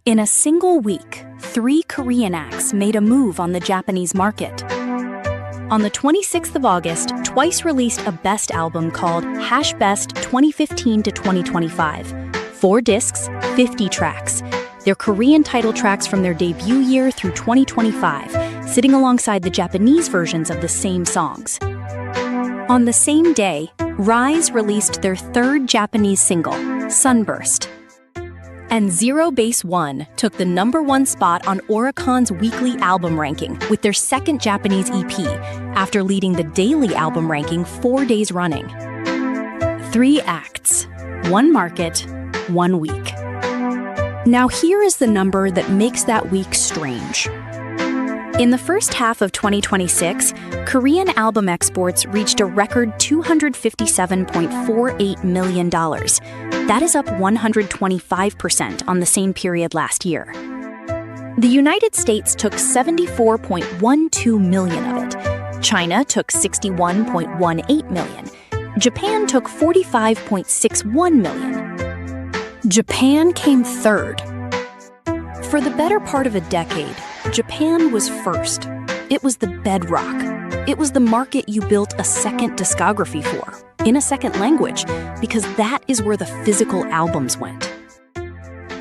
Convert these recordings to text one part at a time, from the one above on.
In a single week, 3 Korean acts made a move on the Japanese market. On the 26th of August, TWICE released a best album called #Best 2015 to 2025. 4 discs, 50 tracks. They're Korean title tracks from their debut year through 2025, sitting alongside the Japanese versions of the same songs. On the same day, RIIZE released their 3rd Japanese single, Sunburst. And ZEROBASEONE took the #1 spot on Oricon's weekly album ranking with their 2nd Japanese EP, after leading the daily album ranking 4 days running. 3 acts, 1 market, 1 week. Now here is the number that makes that week strange. In the first half of 2026, Korean album exports reached a record $257.48 million. That is up 125% on the same period last year. The United States took 74.12 million of it. China took 61.18 million. Japan took 45.61 million. Japan came 3rd. For the better part of a decade, Japan was first. It was the bedrock. It was the market you built a second discography for, in a second language, because that is where the physical albums went.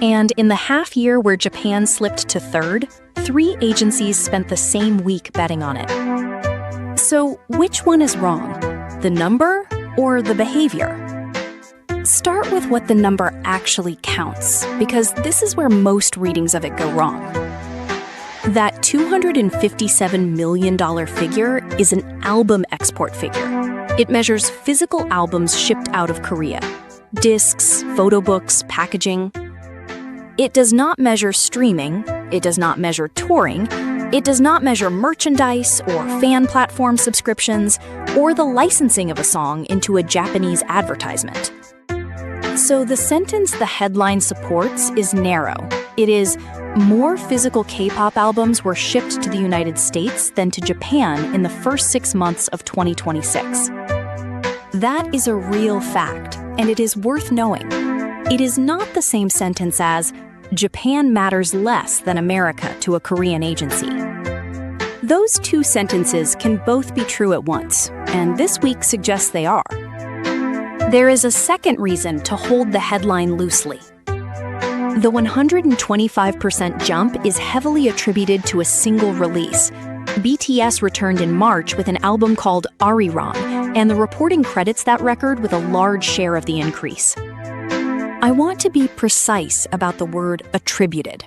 And in the half year where Japan slipped to 3rd, 3 agencies spent the same week betting on it. So which one is wrong? The number or the behavior? Start with what the number actually counts, because this is where most readings of it go wrong. That $257 million figure is an album export figure. It measures physical albums shipped out of Korea. Discs, photo books, packaging. It does not measure streaming. It does not measure touring. It does not measure merchandise or fan platform subscriptions or the licensing of a song into a Japanese advertisement. So the sentence the headline supports is narrow. It is, more physical K-pop albums were shipped to the United States than to Japan in the first 6 months of 2026. That is a real fact, and it is worth knowing. It is not the same sentence as, Japan matters less than America to a Korean agency. Those 2 sentences can both be true at once, and this week suggests they are. There is a second reason to hold the headline loosely. The 125% jump is heavily attributed to a single release. BTS returned in March with an album called Oricon, and the reporting credits that record with a large share of the increase. I want to be precise about the word attributed.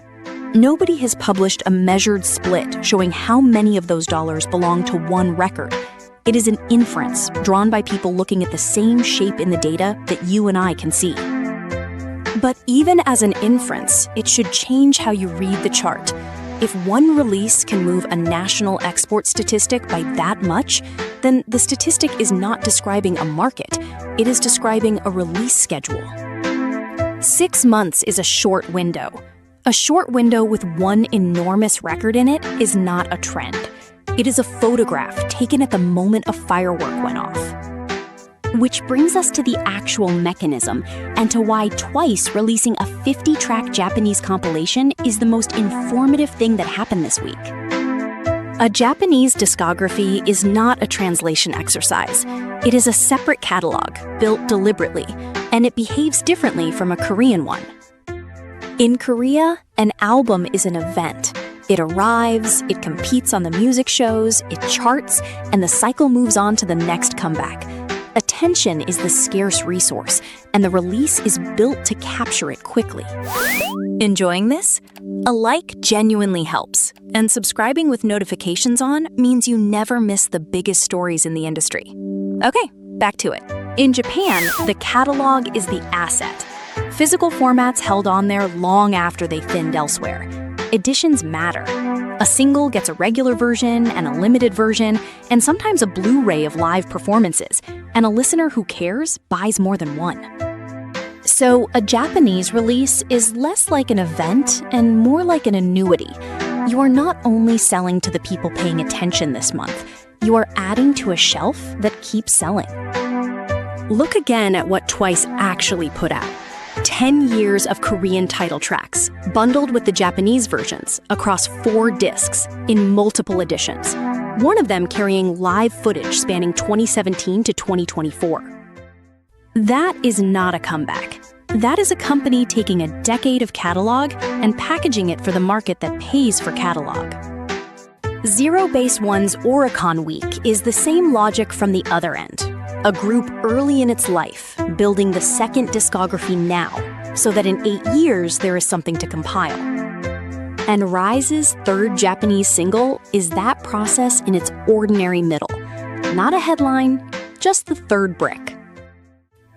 Nobody has published a measured split showing how many of those dollars belong to one record. It is an inference drawn by people looking at the same shape in the data that you and I can see. But even as an inference, it should change how you read the chart. If one release can move a national export statistic by that much, then the statistic is not describing a market. It is describing a release schedule. 6 months is a short window. A short window with one enormous record in it is not a trend. It is a photograph taken at the moment a firework went off. Which brings us to the actual mechanism and to why TWICE releasing a 50-track Japanese compilation is the most informative thing that happened this week. A Japanese discography is not a translation exercise. It is a separate catalog, built deliberately, and it behaves differently from a Korean one. In Korea, an album is an event. It arrives, it competes on the music shows, it charts, and the cycle moves on to the next comeback. Attention is the scarce resource, and the release is built to capture it quickly. Enjoying this? A like genuinely helps, and subscribing with notifications on means you never miss the biggest stories in the industry. Okay, back to it. In Japan, the catalog is the asset. Physical formats held on there long after they thinned elsewhere. Editions matter. A single gets a regular version and a limited version, and sometimes a Blu-ray of live performances, and a listener who cares buys more than one. So a Japanese release is less like an event and more like an annuity. You are not only selling to the people paying attention this month, you are adding to a shelf that keeps selling. Look again at what TWICE actually put out. 10 years of Korean title tracks, bundled with the Japanese versions, across 4 discs, in multiple editions. One of them carrying live footage spanning 2017 to 2024. That is not a comeback. That is a company taking a decade of catalog and packaging it for the market that pays for catalog. ZEROBASEONE's Oricon Week is the same logic from the other end. A group early in its life, building the second discography now, so that in 8 years there is something to compile. And RIIZE's third Japanese single is that process in its ordinary middle. Not a headline, just the third brick.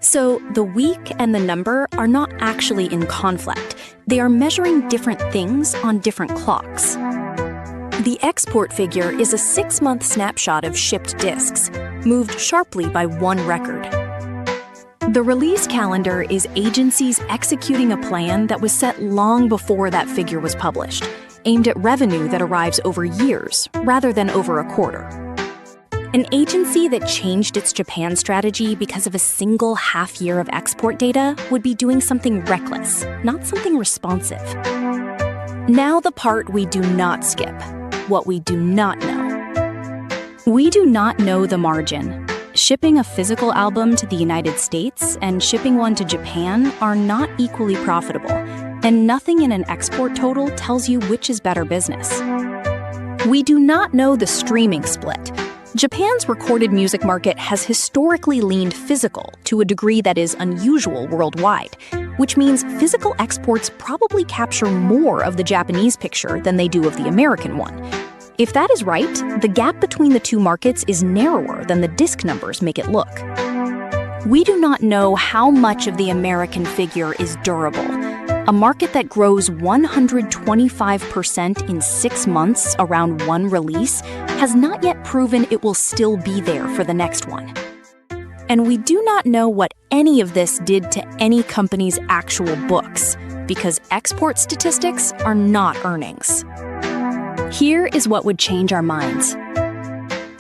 So the week and the number are not actually in conflict. They are measuring different things on different clocks. The export figure is a 6-month snapshot of shipped discs, moved sharply by 1 record. The release calendar is agencies executing a plan that was set long before that figure was published, aimed at revenue that arrives over years rather than over a quarter. An agency that changed its Japan strategy because of a single half year of export data would be doing something reckless, not something responsive. Now the part we do not skip, what we do not know. We do not know the margin. Shipping a physical album to the United States and shipping one to Japan are not equally profitable, and nothing in an export total tells you which is better business. We do not know the streaming split. Japan's recorded music market has historically leaned physical to a degree that is unusual worldwide, which means physical exports probably capture more of the Japanese picture than they do of the American one. If that is right, the gap between the two markets is narrower than the disc numbers make it look. We do not know how much of the American figure is durable. A market that grows 125% in 6 months around one release has not yet proven it will still be there for the next one. And we do not know what any of this did to any company's actual books, because export statistics are not earnings. Here is what would change our minds.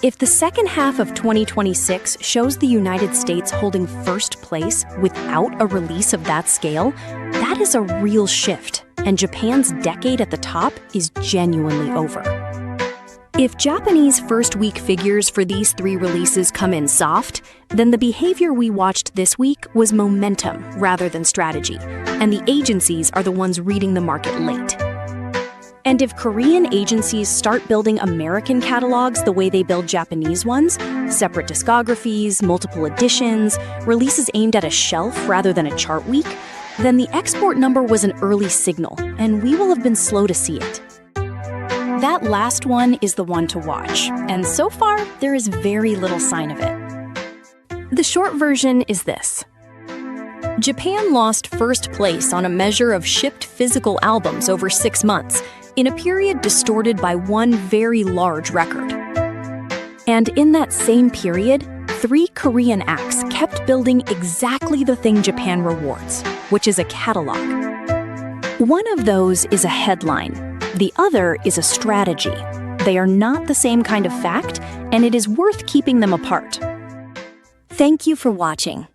If the second half of 2026 shows the United States holding first place without a release of that scale, that is a real shift, and Japan's decade at the top is genuinely over. If Japanese first week figures for these 3 releases come in soft, then the behavior we watched this week was momentum rather than strategy, and the agencies are the ones reading the market late. And if Korean agencies start building American catalogs the way they build Japanese ones, separate discographies, multiple editions, releases aimed at a shelf rather than a chart week, then the export number was an early signal, and we will have been slow to see it. That last one is the one to watch, and so far, there is very little sign of it. The short version is this. Japan lost first place on a measure of shipped physical albums over 6 months, in a period distorted by one very large record. And in that same period, 3 Korean acts kept building exactly the thing Japan rewards, which is a catalog. One of those is a headline. The other is a strategy. They are not the same kind of fact, and it is worth keeping them apart. Thank you for watching.